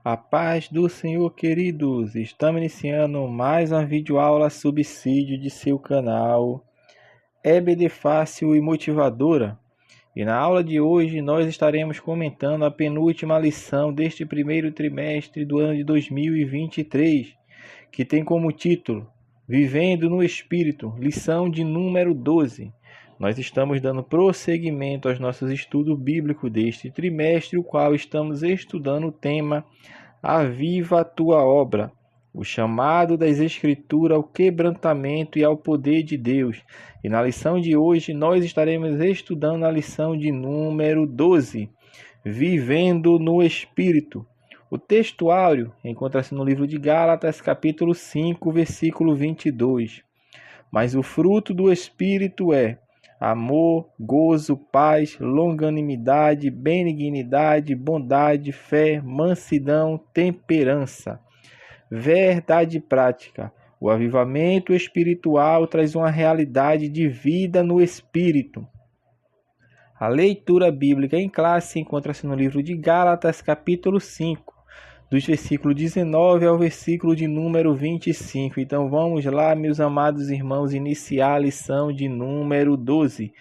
A paz do Senhor, queridos! Estamos iniciando mais uma videoaula subsídio de seu canal EBD Fácil e Motivadora. E na aula de hoje nós estaremos comentando a penúltima lição deste primeiro trimestre do ano de 2023, que tem como título Vivendo no Espírito, lição de número 12. Nós estamos dando prosseguimento aos nossos estudos bíblicos deste trimestre, o qual estamos estudando o tema Aviva a tua obra, o chamado das Escrituras ao quebrantamento e ao poder de Deus. E na lição de hoje nós estaremos estudando a lição de número 12, Vivendo no Espírito. O textuário encontra-se no livro de Gálatas, capítulo 5, versículo 22. Mas o fruto do Espírito é amor, gozo, paz, longanimidade, benignidade, bondade, fé, mansidão, temperança. Verdade prática. O avivamento espiritual traz uma realidade de vida no Espírito. A leitura bíblica em classe encontra-se no livro de Gálatas, capítulo 5, dos versículos 19 ao versículo de número 25. Então vamos lá, meus amados irmãos, iniciar a lição de número 12,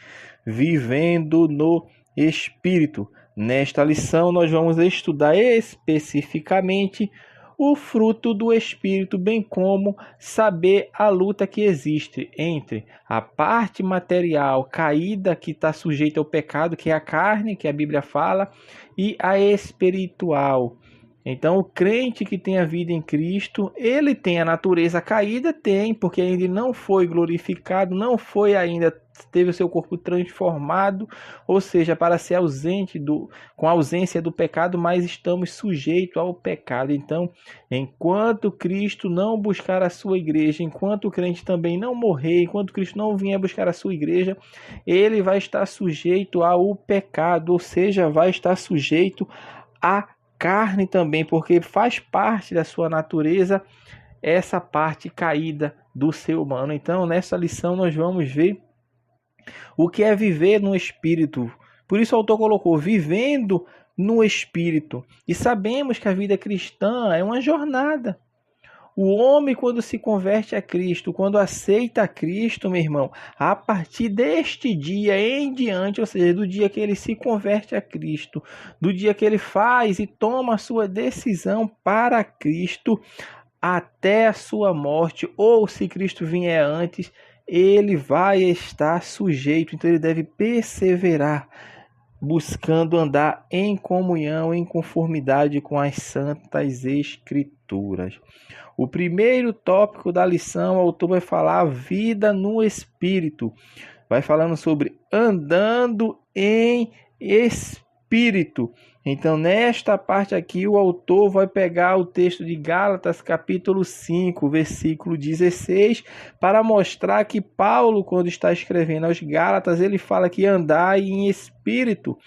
Vivendo no Espírito. Nesta lição nós vamos estudar especificamente o fruto do Espírito, bem como saber a luta que existe entre a parte material caída, que está sujeita ao pecado, que é a carne, que a Bíblia fala, e a espiritual. Então, o crente que tem a vida em Cristo, ele tem a natureza caída? Tem, porque ainda não foi glorificado, não foi ainda, teve o seu corpo transformado, ou seja, para ser ausente com a ausência do pecado, mas estamos sujeitos ao pecado. Então, enquanto Cristo não buscar a sua igreja, enquanto o crente também não morrer, enquanto Cristo não vier buscar a sua igreja, ele vai estar sujeito ao pecado, ou seja, vai estar sujeito a carne também, porque faz parte da sua natureza essa parte caída do ser humano. Então, nessa lição nós vamos ver o que é viver no Espírito. Por isso o autor colocou vivendo no Espírito. E sabemos que a vida cristã é uma jornada. O homem, quando se converte a Cristo, quando aceita a Cristo, meu irmão, a partir deste dia em diante, ou seja, do dia que ele se converte a Cristo, do dia que ele faz e toma a sua decisão para Cristo, até a sua morte, ou se Cristo vier antes, ele vai estar sujeito, então ele deve perseverar, buscando andar em comunhão, em conformidade com as santas Escrituras. O primeiro tópico da lição, o autor vai falar a vida no Espírito. Vai falando sobre andando em Espírito. Então, nesta parte aqui, o autor vai pegar o texto de Gálatas, capítulo 5, versículo 16, para mostrar que Paulo, quando está escrevendo aos Gálatas, ele fala que andai em Espírito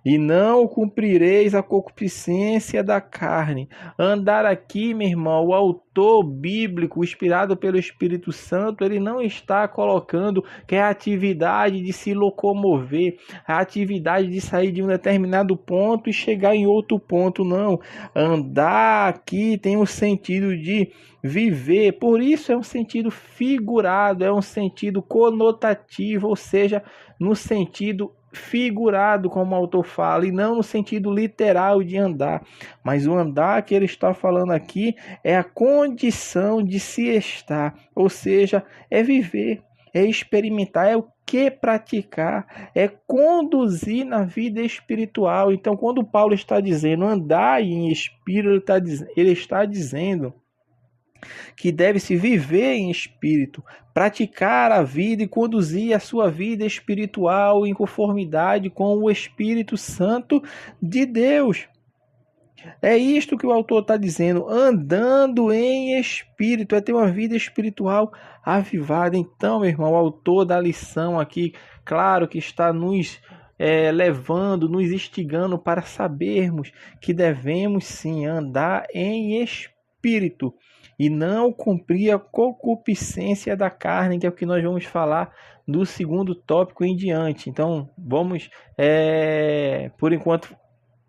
e não cumprireis a concupiscência da carne. Andar aqui, meu irmão, o autor bíblico, inspirado pelo Espírito Santo, ele não está colocando que é a atividade de se locomover, a atividade de sair de um determinado ponto e chegar em outro ponto, não. Andar aqui tem um sentido de viver, por isso é um sentido figurado, é um sentido conotativo, ou seja, no sentido figurado, como o autor fala, e não no sentido literal de andar. Mas o andar que ele está falando aqui é a condição de se estar, ou seja, é viver, é experimentar, é o que praticar, é conduzir na vida espiritual. Então, quando Paulo está dizendo andar em espírito, ele está dizendo que deve-se viver em espírito, praticar a vida e conduzir a sua vida espiritual em conformidade com o Espírito Santo de Deus. É isto que o autor está dizendo, andando em espírito, é ter uma vida espiritual avivada. Então, meu irmão, o autor da lição aqui, claro que está nos levando, nos instigando para sabermos que devemos sim andar em espírito e não cumprir a concupiscência da carne, que é o que nós vamos falar do segundo tópico em diante. Então, vamos, por enquanto,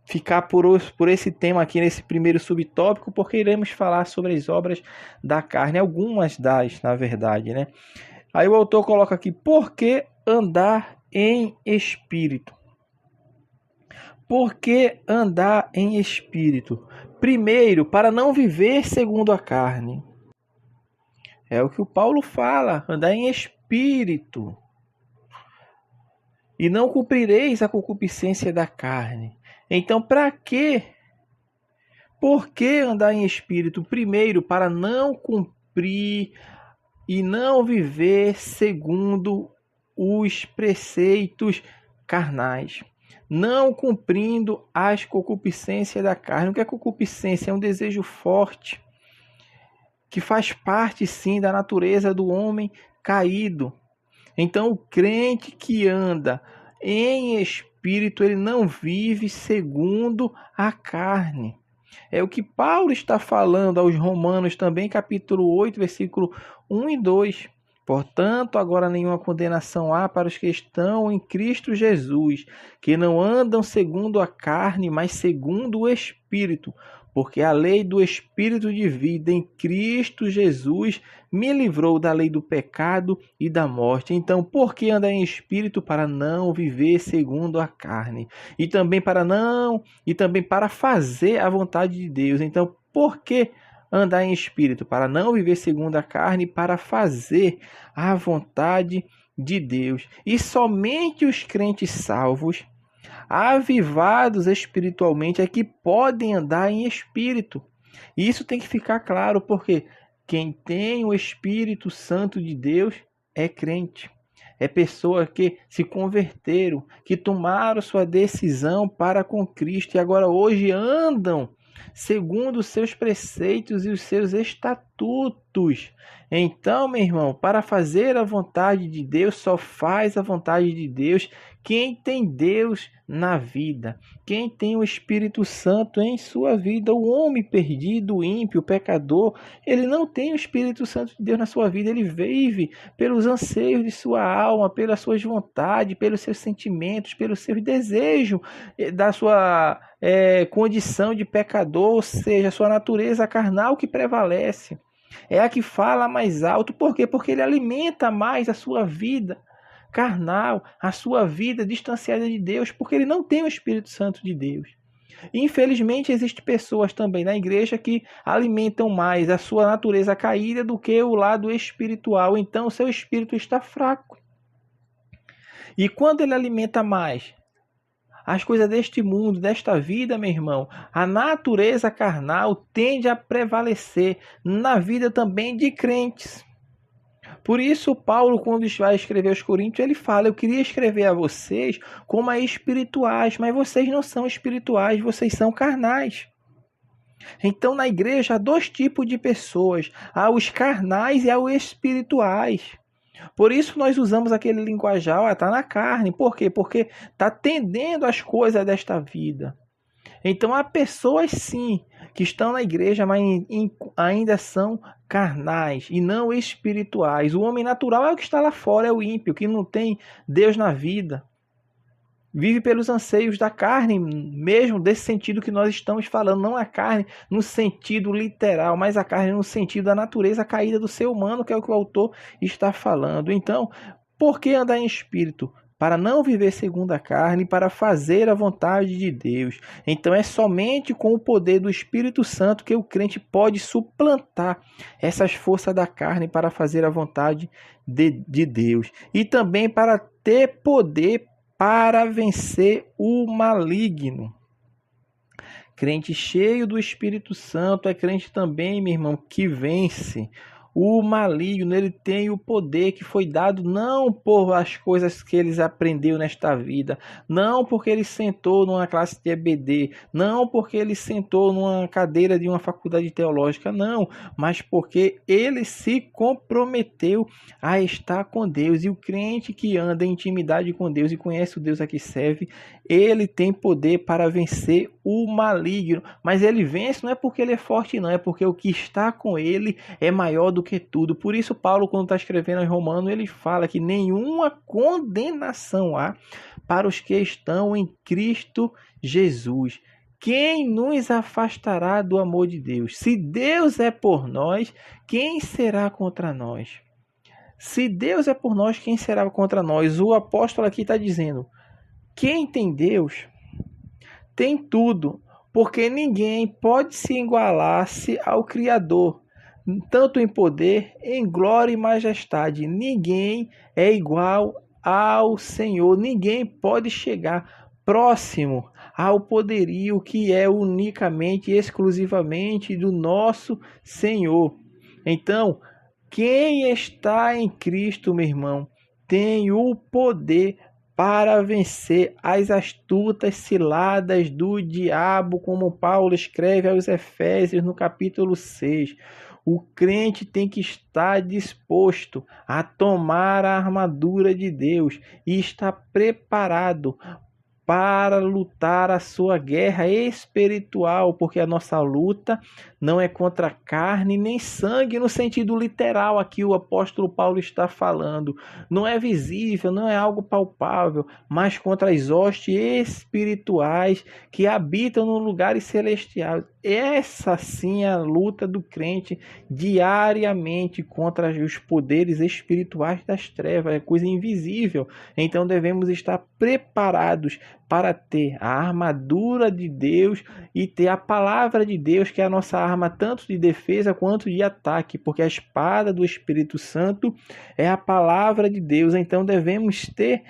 ficar por esse tema aqui nesse primeiro subtópico, porque iremos falar sobre as obras da carne, algumas das, na verdade, né? Aí o autor coloca aqui: por que andar em espírito? Por que andar em espírito? Primeiro, para não viver segundo a carne. É o que o Paulo fala, andar em espírito. E não cumprireis a concupiscência da carne. Então, para quê? Por que andar em espírito? Primeiro, para não cumprir e não viver segundo os preceitos carnais, não cumprindo as concupiscências da carne. O que é concupiscência? É um desejo forte, que faz parte sim da natureza do homem caído. Então, o crente que anda em espírito, ele não vive segundo a carne. É o que Paulo está falando aos Romanos também, capítulo 8, versículo 1 e 2. Portanto, agora nenhuma condenação há para os que estão em Cristo Jesus, que não andam segundo a carne, mas segundo o Espírito. Porque a lei do Espírito de vida em Cristo Jesus me livrou da lei do pecado e da morte. Então, por que andar em espírito? Para não viver segundo a carne. E também para fazer a vontade de Deus. Então, por que andar em espírito? Para não viver segundo a carne, para fazer a vontade de Deus. E somente os crentes salvos, avivados espiritualmente, é que podem andar em espírito. E isso tem que ficar claro, porque quem tem o Espírito Santo de Deus é crente. É pessoa que se converteram, que tomaram sua decisão para com Cristo e agora hoje andam segundo os seus preceitos e os seus estatutos. Então, meu irmão, para fazer a vontade de Deus, só faz a vontade de Deus quem tem Deus na vida, quem tem o Espírito Santo em sua vida. O homem perdido, o ímpio, o pecador, ele não tem o Espírito Santo de Deus na sua vida, ele vive pelos anseios de sua alma, pelas suas vontades, pelos seus sentimentos, pelos seus desejos, da sua condição de pecador, ou seja, a sua natureza carnal que prevalece. É a que fala mais alto. Por quê? Porque ele alimenta mais a sua vida carnal, a sua vida distanciada de Deus, porque ele não tem o Espírito Santo de Deus. E, infelizmente, existem pessoas também na igreja que alimentam mais a sua natureza caída do que o lado espiritual. Então, o seu espírito está fraco. E quando ele alimenta mais as coisas deste mundo, desta vida, meu irmão, a natureza carnal tende a prevalecer na vida também de crentes. Por isso, Paulo, quando vai escrever aos Coríntios, ele fala: eu queria escrever a vocês como a espirituais, mas vocês não são espirituais, vocês são carnais. Então, na igreja, há dois tipos de pessoas: há os carnais e há os espirituais. Por isso nós usamos aquele linguajar, está na carne. Por quê? Porque está tendendo às coisas desta vida. Então há pessoas sim que estão na igreja, mas ainda são carnais e não espirituais. O homem natural é o que está lá fora, é o ímpio, que não tem Deus na vida. Vive pelos anseios da carne, mesmo desse sentido que nós estamos falando. Não a carne no sentido literal, mas a carne no sentido da natureza caída do ser humano, que é o que o autor está falando. Então, por que andar em espírito? Para não viver segundo a carne, para fazer a vontade de Deus. Então é somente com o poder do Espírito Santo que o crente pode suplantar essas forças da carne para fazer a vontade de Deus. E também para ter poder para vencer o maligno. Crente cheio do Espírito Santo é crente também, meu irmão, que vence o maligno. Ele tem o poder que foi dado não por as coisas que ele aprendeu nesta vida, não porque ele sentou numa classe de EBD, não porque ele sentou numa cadeira de uma faculdade teológica, não, mas porque ele se comprometeu a estar com Deus. E o crente que anda em intimidade com Deus e conhece o Deus a que serve, ele tem poder para vencer o maligno. Mas ele vence não é porque ele é forte, não, é porque o que está com ele é maior do que tudo. Por isso Paulo, quando está escrevendo aos Romanos, ele fala que nenhuma condenação há para os que estão em Cristo Jesus. quem nos afastará do amor de Deus? Se Deus é por nós, quem será contra nós? Se Deus é por nós, quem será contra nós? O apóstolo aqui está dizendo, quem tem Deus tem tudo, porque ninguém pode se igualar-se ao Criador, tanto em poder, em glória e majestade. Ninguém é igual ao Senhor, ninguém pode chegar próximo ao poderio que é unicamente e exclusivamente do nosso Senhor. Então, quem está em Cristo, meu irmão, tem o poder para vencer as astutas ciladas do diabo, como Paulo escreve aos Efésios no capítulo 6. O crente tem que estar disposto a tomar a armadura de Deus e estar preparado para lutar a sua guerra espiritual, porque a nossa luta não é contra carne nem sangue, no sentido literal aqui o apóstolo Paulo está falando. Não é visível, não é algo palpável, mas contra as hostes espirituais que habitam nos lugares celestiais. Essa sim é a luta do crente diariamente contra os poderes espirituais das trevas, é coisa invisível. Então devemos estar preparados para ter a armadura de Deus e ter a palavra de Deus, que é a nossa arma tanto de defesa quanto de ataque, porque a espada do Espírito Santo é a palavra de Deus. Então devemos ter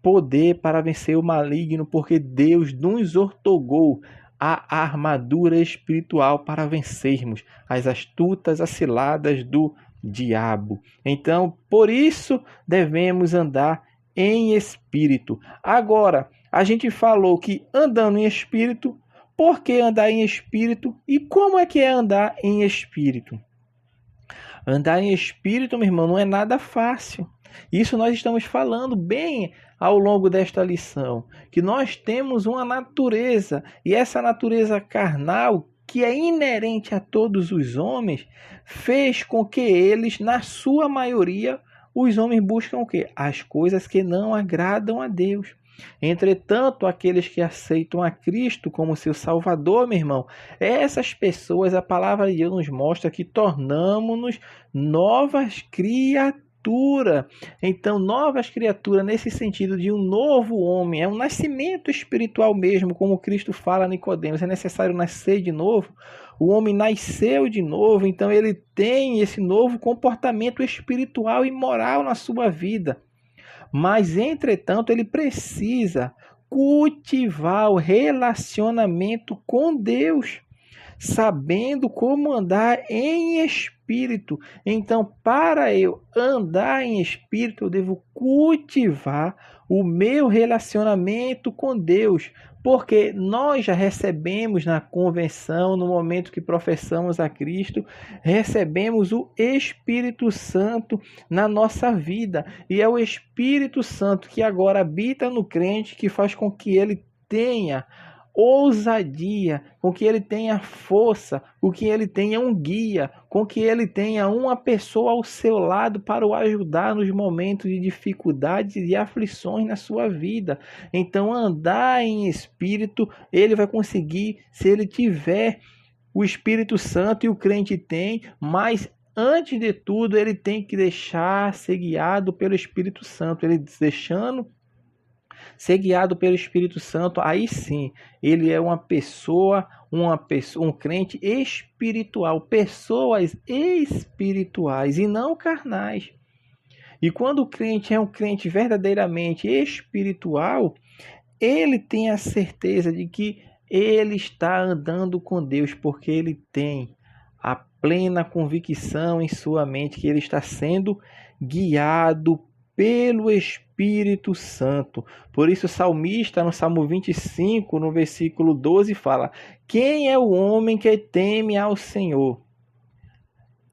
poder para vencer o maligno, porque Deus nos outorgou a armadura espiritual para vencermos as astutas ciladas do diabo. Então, por isso devemos andar em espírito. Agora, a gente falou que andando em espírito, por que andar em espírito e como é que é andar em espírito? Andar em espírito, meu irmão, não é nada fácil. Isso nós estamos falando bem ao longo desta lição, que nós temos uma natureza, e essa natureza carnal, que é inerente a todos os homens, fez com que eles, na sua maioria, os homens buscam o quê? As coisas que não agradam a Deus. Entretanto, aqueles que aceitam a Cristo como seu Salvador, meu irmão, essas pessoas, a palavra de Deus nos mostra que tornamos-nos novas criaturas. Então, novas criaturas nesse sentido de um novo homem, é um nascimento espiritual mesmo, como Cristo fala a Nicodemos, é necessário nascer de novo. O homem nasceu de novo, então ele tem esse novo comportamento espiritual e moral na sua vida. Mas, entretanto, ele precisa cultivar o relacionamento com Deus, sabendo como andar em espírito. Então, para eu andar em espírito, eu devo cultivar o meu relacionamento com Deus, porque nós já recebemos na convenção, no momento que professamos a Cristo, recebemos o Espírito Santo na nossa vida, e é o Espírito Santo que agora habita no crente, que faz com que ele tenha ousadia, com que ele tenha força, com que ele tenha um guia, com que ele tenha uma pessoa ao seu lado para o ajudar nos momentos de dificuldades e de aflições na sua vida. Então, andar em espírito, ele vai conseguir se ele tiver o Espírito Santo, e o crente tem, mas antes de tudo ele tem que deixar ser guiado pelo Espírito Santo. Ele deixando ser guiado pelo Espírito Santo, aí sim, ele é uma pessoa, um crente espiritual, pessoas espirituais e não carnais. E quando o crente é um crente verdadeiramente espiritual, ele tem a certeza de que ele está andando com Deus, porque ele tem a plena convicção em sua mente que ele está sendo guiado pelo Espírito Santo. Por isso o salmista, no Salmo 25, no versículo 12, fala: quem é o homem que teme ao Senhor?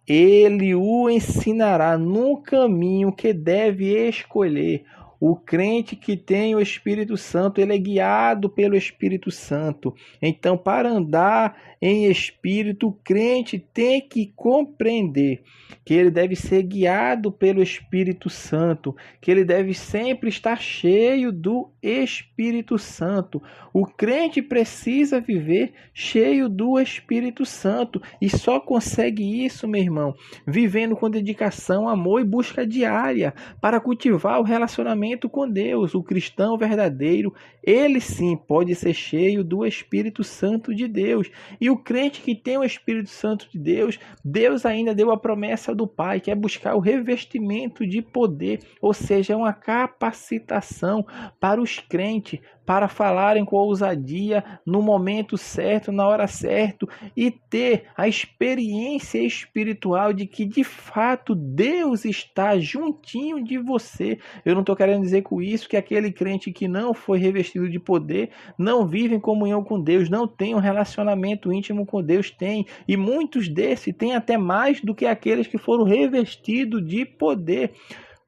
Ele o ensinará no caminho que deve escolher. O crente que tem o Espírito Santo, ele é guiado pelo Espírito Santo. Então, para andar em espírito, o crente tem que compreender que ele deve ser guiado pelo Espírito Santo, que ele deve sempre estar cheio do Espírito Santo. O crente precisa viver cheio do Espírito Santo e só consegue isso, meu irmão, vivendo com dedicação, amor e busca diária para cultivar o relacionamento com Deus. O cristão verdadeiro, ele sim pode ser cheio do Espírito Santo de Deus. E o crente que tem o Espírito Santo de Deus, Deus ainda deu a promessa do Pai, que é buscar o revestimento de poder, ou seja, uma capacitação para os crentes, para falarem com ousadia no momento certo, na hora certa, e ter a experiência espiritual de que de fato Deus está juntinho de você. Eu não estou querendo dizer com isso que aquele crente que não foi revestido de poder não vive em comunhão com Deus, não tem um relacionamento íntimo com Deus. Tem, e muitos desses têm até mais do que aqueles que foram revestidos de poder.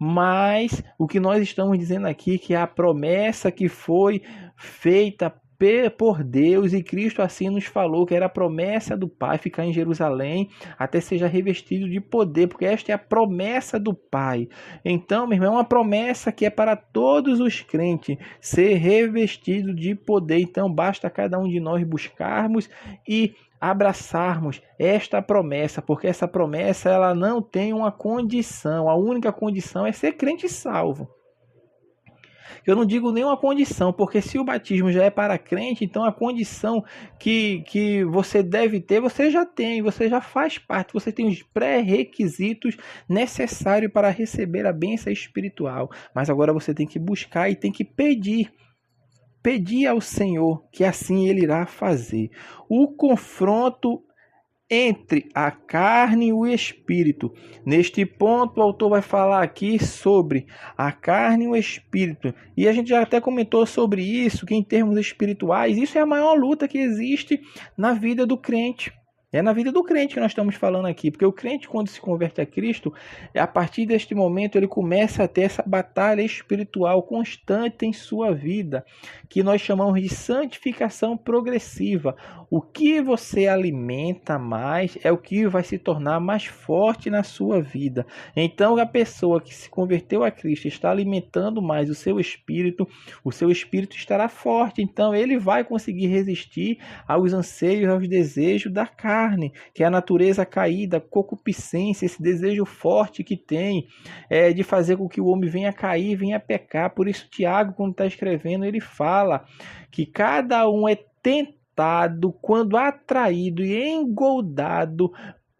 Mas o que nós estamos dizendo aqui, que a promessa que foi feita por Deus, e Cristo assim nos falou, que era a promessa do Pai, ficar em Jerusalém até seja revestido de poder, porque esta é a promessa do Pai. Então, meu irmão, é uma promessa que é para todos os crentes, ser revestido de poder. Então, basta cada um de nós buscarmos e abraçarmos esta promessa, porque essa promessa ela não tem uma condição. A única condição é ser crente salvo. Eu não digo nenhuma condição, porque se o batismo já é para crente, então a condição que você deve ter, você já tem, você já faz parte, você tem os pré-requisitos necessários para receber a bênção espiritual. Mas agora você tem que buscar e tem que pedir ao Senhor, que assim Ele irá fazer. O confronto entre a carne e o espírito. Neste ponto, o autor vai falar aqui sobre a carne e o espírito. E a gente já até comentou sobre isso, que em termos espirituais, isso é a maior luta que existe na vida do crente. É na vida do crente que nós estamos falando aqui, porque o crente, quando se converte a Cristo, a partir deste momento ele começa a ter essa batalha espiritual constante em sua vida, que nós chamamos de santificação progressiva. O que você alimenta mais é o que vai se tornar mais forte na sua vida. Então, a pessoa que se converteu a Cristo está alimentando mais o seu espírito estará forte, então ele vai conseguir resistir aos anseios, aos desejos da carne, que é a natureza caída, a concupiscência, esse desejo forte que tem de fazer com que o homem venha cair, venha pecar. Por isso Tiago, quando está escrevendo, ele fala que cada um é tentado quando atraído e engoldado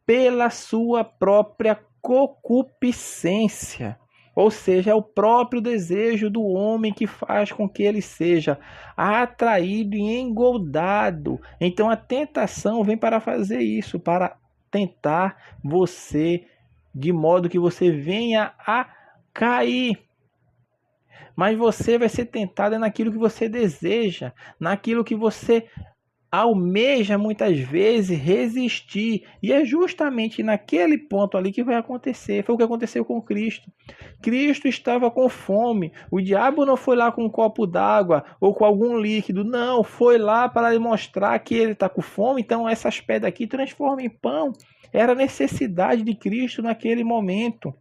pela sua própria concupiscência. Ou seja, é o próprio desejo do homem que faz com que ele seja atraído e engoldado. Então a tentação vem para fazer isso, para tentar você de modo que você venha a cair. Mas você vai ser tentado naquilo que você deseja, naquilo que você almeja muitas vezes resistir. E é justamente naquele ponto ali que vai acontecer. Foi o que aconteceu com Cristo. Cristo estava com fome. O diabo não foi lá com um copo d'água ou com algum líquido. Não, foi lá para demonstrar que ele está com fome. Então essas pedras aqui transformam em pão. Era a necessidade de Cristo naquele momento.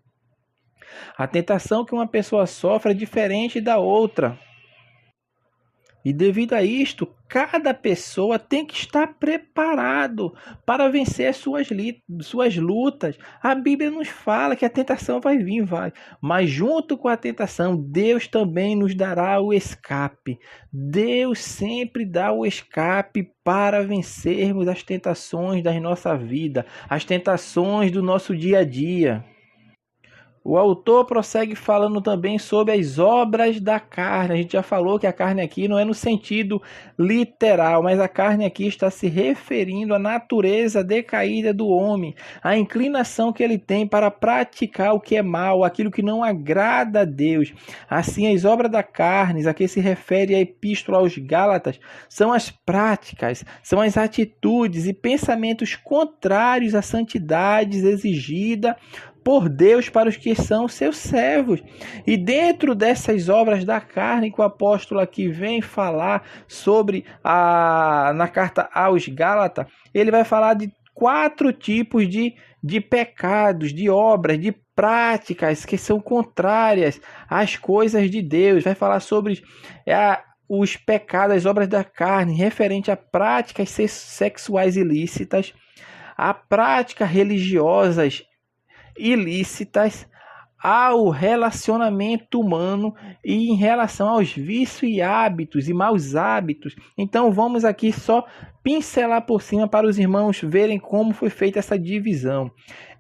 A tentação que uma pessoa sofre é diferente da outra. E devido a isto, cada pessoa tem que estar preparado para vencer suas lutas. A Bíblia nos fala que a tentação vai vir, mas junto com a tentação, Deus também nos dará o escape. Deus sempre dá o escape para vencermos as tentações da nossa vida, as tentações do nosso dia a dia. O autor prossegue falando também sobre as obras da carne. A gente já falou que a carne aqui não é no sentido literal, mas a carne aqui está se referindo à natureza decaída do homem, a inclinação que ele tem para praticar o que é mal, aquilo que não agrada a Deus. Assim, as obras da carne, a que se refere a epístola aos Gálatas, são as práticas, são as atitudes e pensamentos contrários à santidade exigida por Deus para os que são seus servos. E dentro dessas obras da carne que o apóstolo aqui vem falar sobre na carta aos Gálatas, ele vai falar de 4 tipos de pecados, de obras, de práticas que são contrárias às coisas de Deus. Vai falar sobre os pecados, as obras da carne, referente a práticas sexuais ilícitas, a práticas religiosas ilícitas, ao relacionamento humano e em relação aos vícios e hábitos e maus hábitos. Então vamos aqui só pincelar por cima para os irmãos verem como foi feita essa divisão.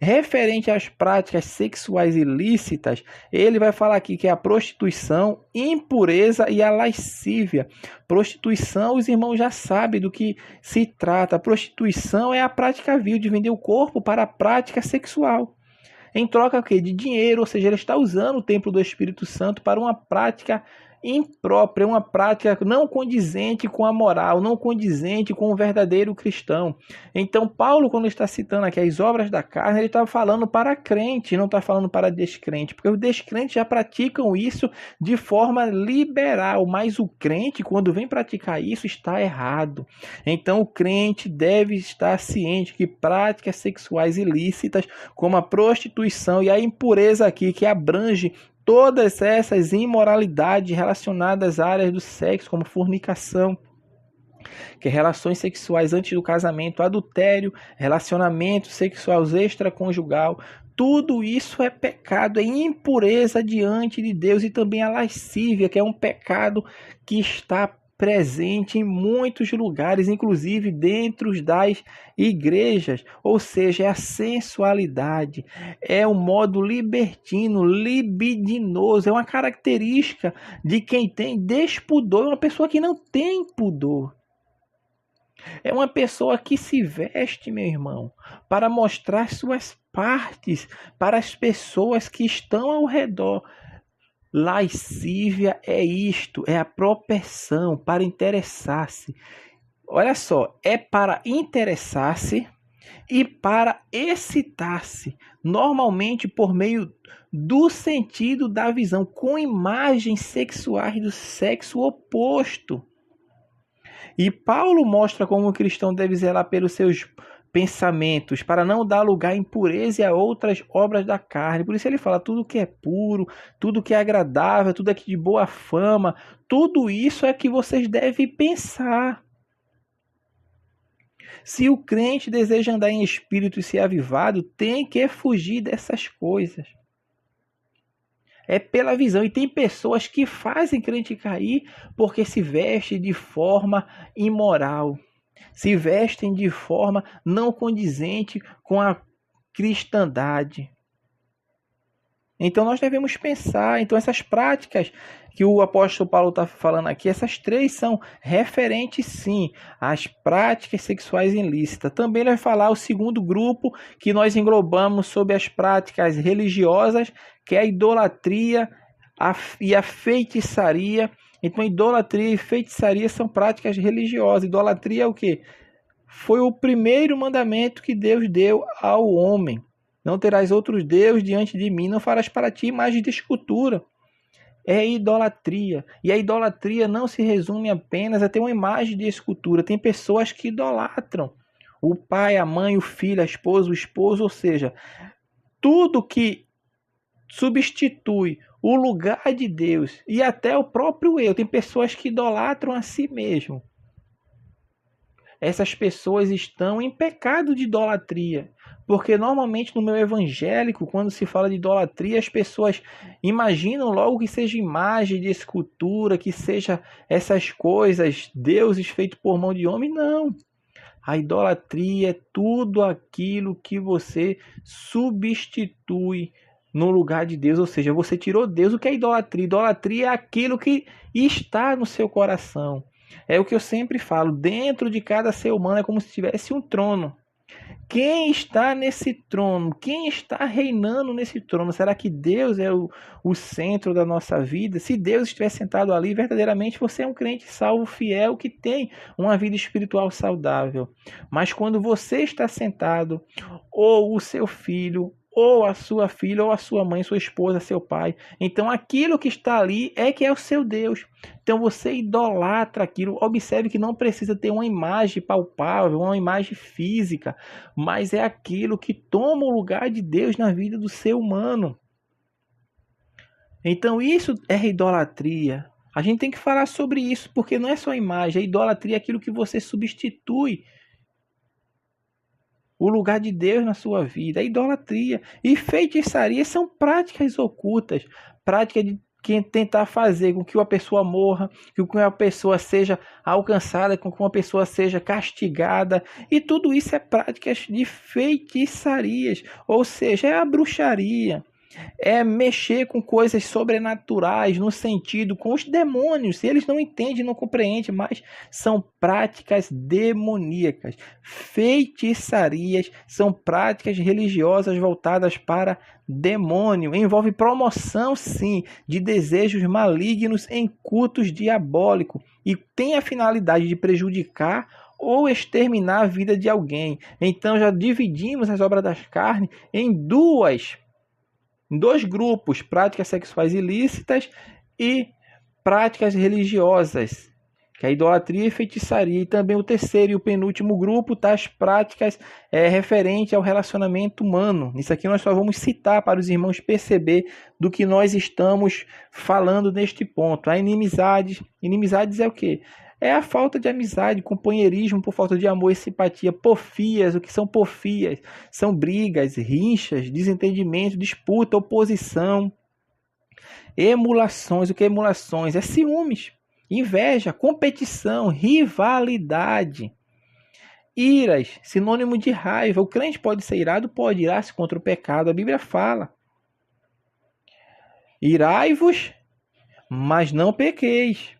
Referente às práticas sexuais ilícitas, ele vai falar aqui que é a prostituição, impureza e a lascívia. Prostituição, os irmãos já sabem do que se trata. A prostituição é a prática vil de vender o corpo para a prática sexual. Em troca o quê? De dinheiro, ou seja, ele está usando o templo do Espírito Santo para uma prática imprópria, uma prática não condizente com a moral, não condizente com o verdadeiro cristão. Então, Paulo, quando está citando aqui as obras da carne, ele está falando para crente, não está falando para descrente, porque os descrentes já praticam isso de forma liberal, mas o crente, quando vem praticar isso, está errado. Então, o crente deve estar ciente que práticas sexuais ilícitas, como a prostituição e a impureza aqui, que abrange todas essas imoralidades relacionadas às áreas do sexo, como fornicação, que é relações sexuais antes do casamento, adultério, relacionamento sexual extraconjugal, tudo isso é pecado, é impureza diante de Deus, e também a lascívia, que é um pecado que está presente em muitos lugares, inclusive dentro das igrejas, ou seja, é a sensualidade, é o modo libertino, libidinoso, é uma característica de quem tem despudor, é uma pessoa que não tem pudor. É uma pessoa que se veste, meu irmão, para mostrar suas partes para as pessoas que estão ao redor. Lascívia é isto, é a propensão para interessar-se. Olha só, é para interessar-se e para excitar-se, normalmente por meio do sentido da visão, com imagens sexuais do sexo oposto. E Paulo mostra como o cristão deve zelar pelos seus pensamentos, para não dar lugar à impureza e a outras obras da carne. Por isso ele fala, tudo que é puro, tudo que é agradável, tudo que é de boa fama, tudo isso é que vocês devem pensar. Se o crente deseja andar em espírito e ser avivado, tem que fugir dessas coisas. É pela visão. E tem pessoas que fazem crente cair porque se vestem de forma imoral. Se vestem de forma não condizente com a cristandade. Então nós devemos pensar. Então essas práticas que o apóstolo Paulo está falando aqui, essas 3 são referentes sim às práticas sexuais ilícitas. Também ele vai falar o segundo grupo que nós englobamos sobre as práticas religiosas, que é a idolatria e a feitiçaria. Então, idolatria e feitiçaria são práticas religiosas. Idolatria é o quê? Foi o primeiro mandamento que Deus deu ao homem. Não terás outros deuses diante de mim, não farás para ti imagens de escultura. É idolatria. E a idolatria não se resume apenas a ter uma imagem de escultura. Tem pessoas que idolatram o pai, a mãe, o filho, a esposa, o esposo, ou seja, tudo que substitui o lugar de Deus e até o próprio eu. Tem pessoas que idolatram a si mesmo. Essas pessoas estão em pecado de idolatria. Porque normalmente no meio evangélico, quando se fala de idolatria, as pessoas imaginam logo que seja imagem de escultura, que seja essas coisas, deuses feitos por mão de homem. Não. A idolatria é tudo aquilo que você substitui no lugar de Deus, ou seja, você tirou Deus. O que é idolatria? Idolatria é aquilo que está no seu coração. É o que eu sempre falo, dentro de cada ser humano é como se tivesse um trono. Quem está nesse trono? Quem está reinando nesse trono? Será que Deus é o centro da nossa vida? Se Deus estiver sentado ali, verdadeiramente você é um crente salvo, fiel, que tem uma vida espiritual saudável. Mas quando você está sentado, ou o seu filho, ou a sua filha, ou a sua mãe, sua esposa, seu pai. Então aquilo que está ali é que é o seu Deus. Então você idolatra aquilo. Observe que não precisa ter uma imagem palpável, uma imagem física, mas é aquilo que toma o lugar de Deus na vida do ser humano. Então isso é idolatria. A gente tem que falar sobre isso, porque não é só imagem. A idolatria é aquilo que você substitui o lugar de Deus na sua vida. É idolatria. E feitiçaria são práticas ocultas. Prática de quem tentar fazer com que uma pessoa morra, com que uma pessoa seja alcançada, com que uma pessoa seja castigada. E tudo isso é práticas de feitiçarias. Ou seja, é a bruxaria. É mexer com coisas sobrenaturais, no sentido com os demônios. Eles não entendem, não compreendem, mas são práticas demoníacas. Feitiçarias são práticas religiosas voltadas para demônio. Envolve promoção, sim, de desejos malignos em cultos diabólicos e tem a finalidade de prejudicar ou exterminar a vida de alguém. Então já dividimos as obras das carnes em dois grupos: práticas sexuais ilícitas e práticas religiosas, que é a idolatria e feitiçaria. E também o terceiro e o penúltimo grupo tá as práticas referentes ao relacionamento humano. Isso aqui nós só vamos citar para os irmãos perceber do que nós estamos falando neste ponto. A inimizades. Inimizades é o quê? É a falta de amizade, companheirismo por falta de amor e simpatia. Porfias, o que são porfias? São brigas, rinchas, desentendimentos, disputa, oposição. Emulações, o que é emulações? É ciúmes, inveja, competição, rivalidade. Iras, sinônimo de raiva. O crente pode ser irado? Pode irar-se contra o pecado. A Bíblia fala: irai-vos, mas não pequeis.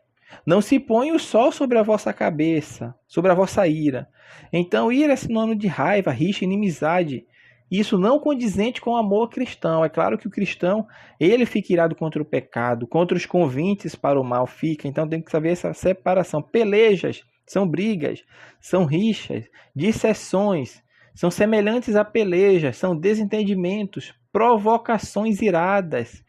Não se põe o sol sobre a vossa cabeça, sobre a vossa ira. Então, ira é sinônimo de raiva, rixa, inimizade. Isso não condizente com o amor cristão. É claro que o cristão, ele fica irado contra o pecado, contra os convites para o mal fica. Então tem que saber essa separação. Pelejas são brigas, são rixas, disseções, são semelhantes a pelejas, são desentendimentos, provocações iradas.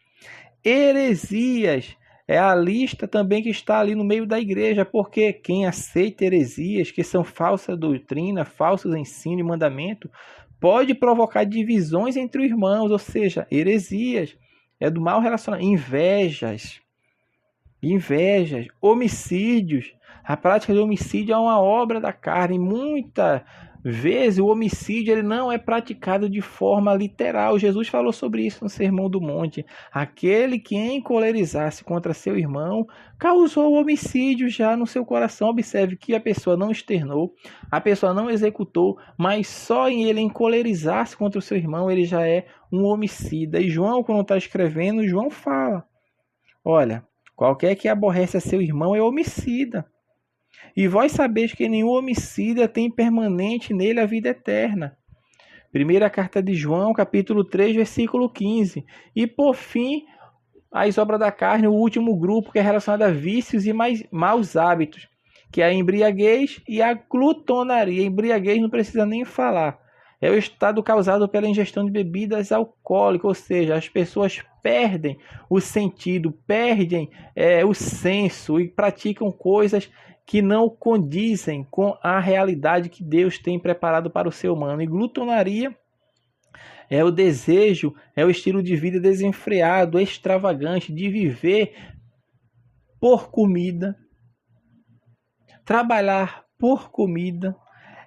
Heresias é a lista também que está ali no meio da igreja, porque quem aceita heresias, que são falsa doutrina, falsos ensino e mandamento, pode provocar divisões entre os irmãos, ou seja, heresias, é do mal relacionado. Invejas, homicídios. A prática do homicídio é uma obra da carne. Muitas vezes o homicídio ele não é praticado de forma literal. Jesus falou sobre isso no Sermão do Monte. Aquele que encolerizar-se contra seu irmão causou o homicídio já no seu coração. Observe que a pessoa não externou, a pessoa não executou, mas só em ele encolerizar-se contra o seu irmão ele já é um homicida. E João, quando está escrevendo, João fala: olha, qualquer que aborrece a seu irmão é homicida. E vós sabeis que nenhum homicida tem permanente nele a vida eterna. Primeira carta de João, capítulo 3, versículo 15. E por fim, as obras da carne, o último grupo que é relacionado a vícios e maus hábitos, que é a embriaguez e a glutonaria. Embriaguez não precisa nem falar. É o estado causado pela ingestão de bebidas alcoólicas, ou seja, as pessoas perdem o sentido, perdem o senso e praticam coisas que não condizem com a realidade que Deus tem preparado para o ser humano. E glutonaria é o desejo, é o estilo de vida desenfreado, extravagante, de viver por comida, trabalhar por comida.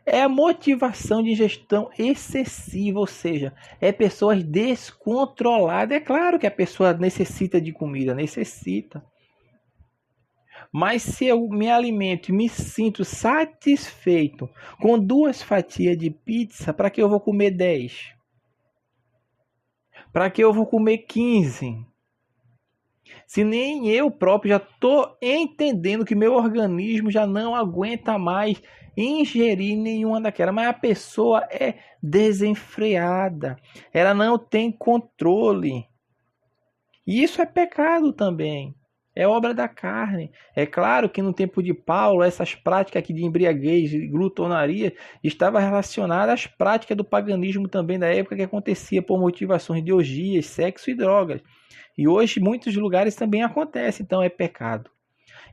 É a motivação de ingestão excessiva, ou seja, é pessoas descontroladas. É claro que a pessoa necessita de comida, necessita. Mas se eu me alimento e me sinto satisfeito com 2 fatias de pizza, para que eu vou comer 10? Para que eu vou comer 15? Se nem eu próprio já estou entendendo que meu organismo já não aguenta mais ingerir nenhuma daquela. Mas a pessoa é desenfreada. Ela não tem controle. E isso é pecado também. É obra da carne. É claro que no tempo de Paulo, essas práticas aqui de embriaguez e glutonaria estavam relacionadas às práticas do paganismo também da época, que acontecia por motivações de orgias, sexo e drogas. E hoje, em muitos lugares também acontece, então é pecado.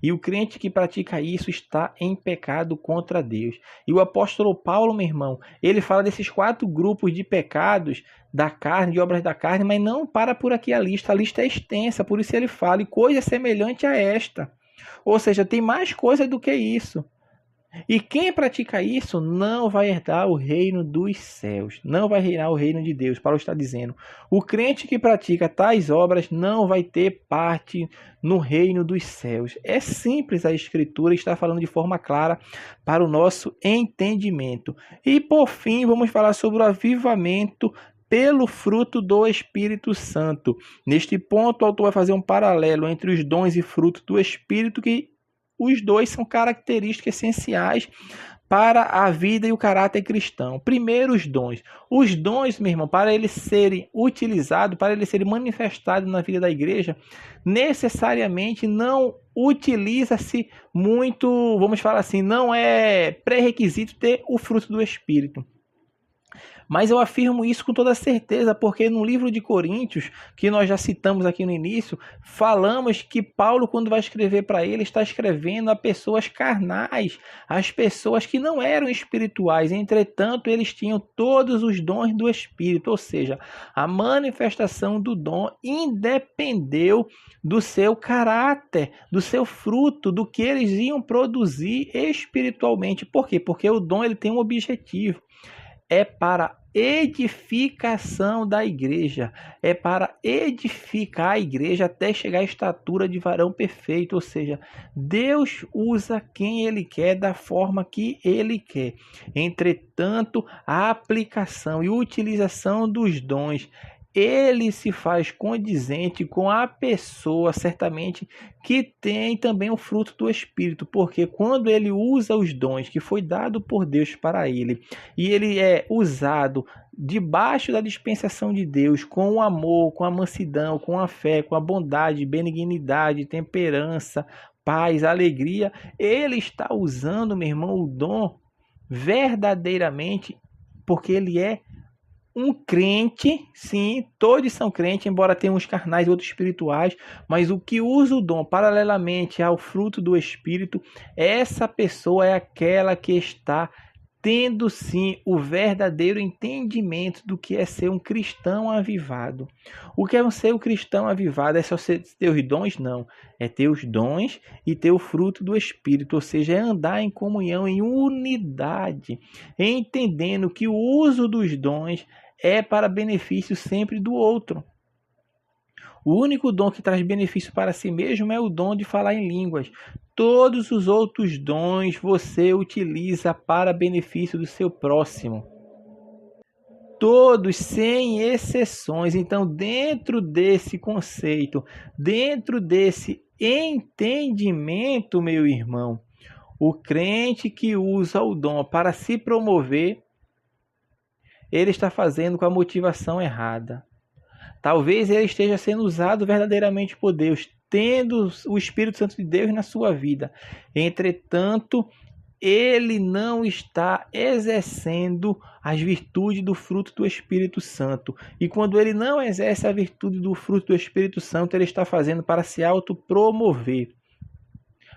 E o crente que pratica isso está em pecado contra Deus. E o apóstolo Paulo, meu irmão, ele fala desses 4 grupos de pecados da carne, de obras da carne, mas não para por aqui a lista é extensa, por isso ele fala, e coisa semelhante a esta. Ou seja, tem mais coisa do que isso. E quem pratica isso não vai herdar o reino dos céus, não vai reinar o reino de Deus. Paulo está dizendo, o crente que pratica tais obras não vai ter parte no reino dos céus. É simples, a Escritura está falando de forma clara para o nosso entendimento. E por fim, vamos falar sobre o avivamento pelo fruto do Espírito Santo. Neste ponto, o autor vai fazer um paralelo entre os dons e frutos do Espírito, que os dois são características essenciais para a vida e o caráter cristão. Primeiro, os dons. Os dons, meu irmão, para eles serem utilizados, para eles serem manifestados na vida da igreja, necessariamente não utiliza-se muito, vamos falar assim, não é pré-requisito ter o fruto do Espírito. Mas eu afirmo isso com toda certeza, porque no livro de Coríntios, que nós já citamos aqui no início, falamos que Paulo, quando vai escrever para ele, está escrevendo a pessoas carnais, as pessoas que não eram espirituais. Entretanto, eles tinham todos os dons do Espírito, ou seja, a manifestação do dom independeu do seu caráter, do seu fruto, do que eles iam produzir espiritualmente. Por quê? Porque o dom ele tem um objetivo. É para edificação da igreja, é para edificar a igreja até chegar à estatura de varão perfeito, ou seja, Deus usa quem Ele quer da forma que Ele quer. Entretanto, a aplicação e utilização dos dons, ele se faz condizente com a pessoa, certamente, que tem também o fruto do Espírito, porque quando ele usa os dons que foi dado por Deus para ele, e ele é usado debaixo da dispensação de Deus, com o amor, com a mansidão, com a fé, com a bondade, benignidade, temperança, paz, alegria, ele está usando, meu irmão, o dom verdadeiramente, porque ele é um crente, sim, todos são crentes, embora tenham uns carnais e outros espirituais, mas o que usa o dom paralelamente ao fruto do Espírito, essa pessoa é aquela que está tendo sim o verdadeiro entendimento do que é ser um cristão avivado. O que é ser um cristão avivado? É só ter os dons? Não. É ter os dons e ter o fruto do Espírito, ou seja, é andar em comunhão, em unidade, entendendo que o uso dos dons é para benefício sempre do outro. O único dom que traz benefício para si mesmo é o dom de falar em línguas. Todos os outros dons você utiliza para benefício do seu próximo. Todos, sem exceções. Então, dentro desse conceito, dentro desse entendimento, meu irmão, o crente que usa o dom para se promover, ele está fazendo com a motivação errada. Talvez ele esteja sendo usado verdadeiramente por Deus, tendo o Espírito Santo de Deus na sua vida. Entretanto, ele não está exercendo as virtudes do fruto do Espírito Santo. E quando ele não exerce a virtude do fruto do Espírito Santo, ele está fazendo para se autopromover.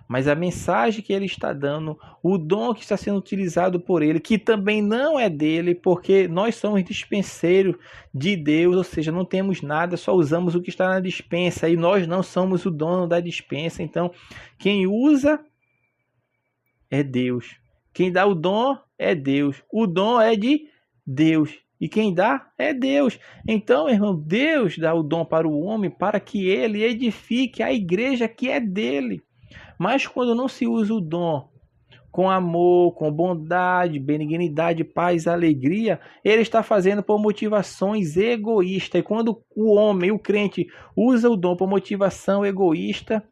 Mas a mensagem que ele está dando, o dom que está sendo utilizado por ele, que também não é dele, porque nós somos dispenseiros de Deus, ou seja, não temos nada, só usamos o que está na dispensa, e nós não somos o dono da dispensa. Então, quem usa é Deus. Quem dá o dom é Deus. O dom é de Deus. E quem dá é Deus. Então, irmão, Deus dá o dom para o homem para que ele edifique a igreja que é dele. Mas quando não se usa o dom com amor, com bondade, benignidade, paz, alegria, ele está fazendo por motivações egoístas. E quando o homem, o crente, usa o dom por motivação egoísta,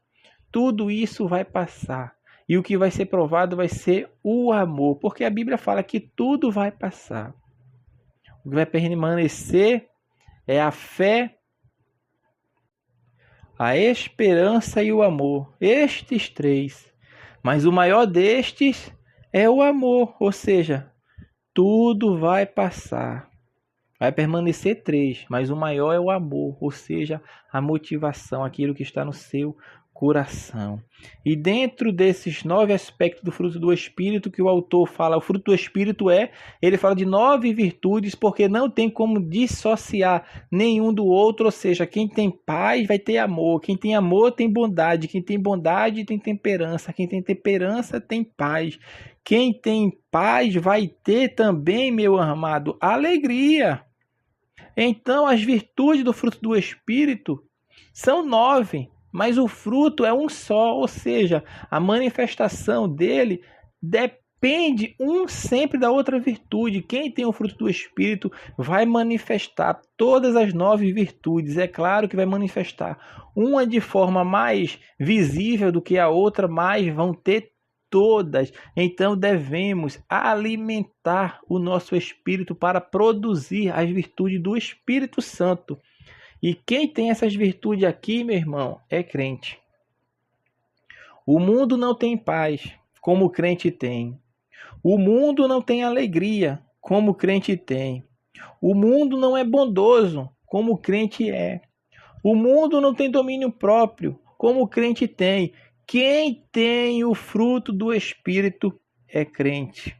tudo isso vai passar. E o que vai ser provado vai ser o amor, porque a Bíblia fala que tudo vai passar. O que vai permanecer é a fé, a esperança e o amor. Estes três. Mas o maior destes é o amor, ou seja, tudo vai passar. Vai permanecer três, mas o maior é o amor, ou seja, a motivação, aquilo que está no seu coração. E dentro desses 9 aspectos do fruto do Espírito que o autor fala, o fruto do Espírito ele fala de 9 virtudes, porque não tem como dissociar nenhum do outro, ou seja, quem tem paz vai ter amor, quem tem amor tem bondade, quem tem bondade tem temperança, quem tem temperança tem paz. Quem tem paz vai ter também, meu amado, alegria. Então, as virtudes do fruto do Espírito são 9, mas o fruto é um só, ou seja, a manifestação dele depende sempre da outra virtude. Quem tem o fruto do Espírito vai manifestar todas as 9 virtudes. É claro que vai manifestar uma de forma mais visível do que a outra, mas vão ter todas. Então devemos alimentar o nosso espírito para produzir as virtudes do Espírito Santo. E quem tem essas virtudes aqui, meu irmão, é crente. O mundo não tem paz, como o crente tem. O mundo não tem alegria, como o crente tem. O mundo não é bondoso, como o crente é. O mundo não tem domínio próprio, como o crente tem. Quem tem o fruto do Espírito é crente.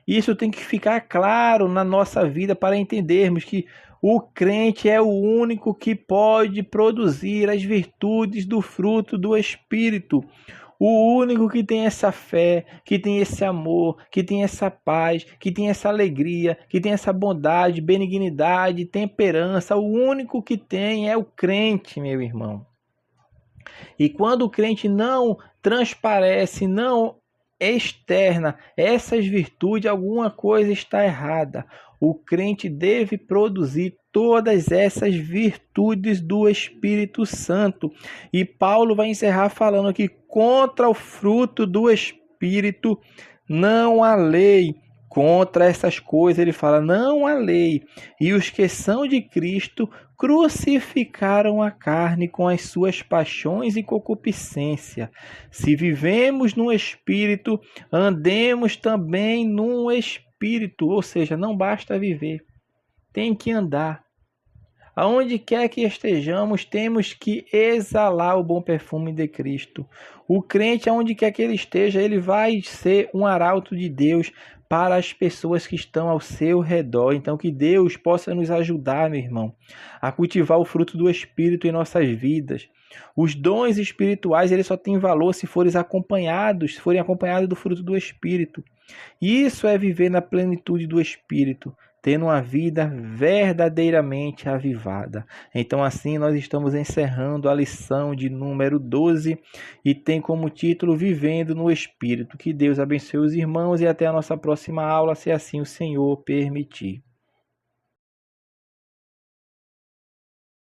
Isso tem que ficar claro na nossa vida para entendermos que o crente é o único que pode produzir as virtudes do fruto do Espírito. O único que tem essa fé, que tem esse amor, que tem essa paz, que tem essa alegria, que tem essa bondade, benignidade, temperança. O único que tem é o crente, meu irmão. E quando o crente não transparece, não externa essas virtudes, alguma coisa está errada. O crente deve produzir todas essas virtudes do Espírito Santo. E Paulo vai encerrar falando que contra o fruto do Espírito não há lei. Contra essas coisas ele fala, não há lei. E os que são de Cristo crucificaram a carne com as suas paixões e concupiscência. Se vivemos no Espírito, andemos também no Espírito. Ou seja, não basta viver, tem que andar. Aonde quer que estejamos, temos que exalar o bom perfume de Cristo. O crente, aonde quer que ele esteja, ele vai ser um arauto de Deus para as pessoas que estão ao seu redor. Então, que Deus possa nos ajudar, meu irmão, a cultivar o fruto do Espírito em nossas vidas. Os dons espirituais, eles só têm valor se forem acompanhados do fruto do Espírito. Isso é viver na plenitude do Espírito, tendo uma vida verdadeiramente avivada. Então, assim, nós estamos encerrando a lição de número 12 e tem como título Vivendo no Espírito. Que Deus abençoe os irmãos e até a nossa próxima aula, se assim o Senhor permitir.